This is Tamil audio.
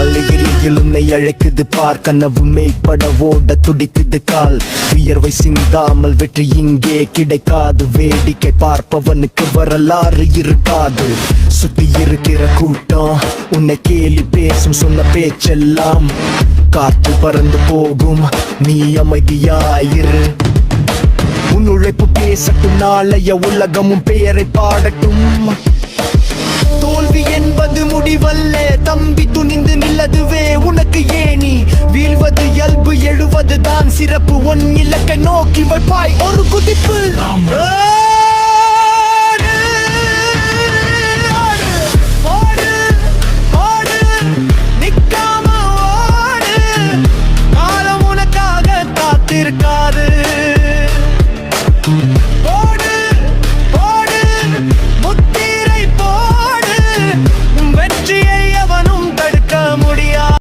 எரியில் உன்னை அழைக்குது பார், கனவு மேய்ப்பட ஓட துடிக்குது கால். வியர்வை சிந்தாமல் வெற்றி இங்கே கிடைக்காது, வேடிக்கை பார்ப்பவனுக்கு வரலாறு இருக்காது. சுத்தி இருக்கிற கூட்டம் உன்னை கேலி பேசும், சொன்ன பேச்செல்லாம் காற்று பறந்து போகும், நீ அமைதியாயிரு. உன் உழைப்பு பேசட்டும், நாளைய உலகமும் பெயரை பாடட்டும். தோல்வி என்பது முடிவல்ல தம்பி, துணிந்து நில்லதுவே உனக்கு ஏனி. வீழ்வது இயல்பு, எழுவது தான் சிறப்பு. உன் இலக்கை நோக்கி வைப்பாய் ஒரு குதிப்பு.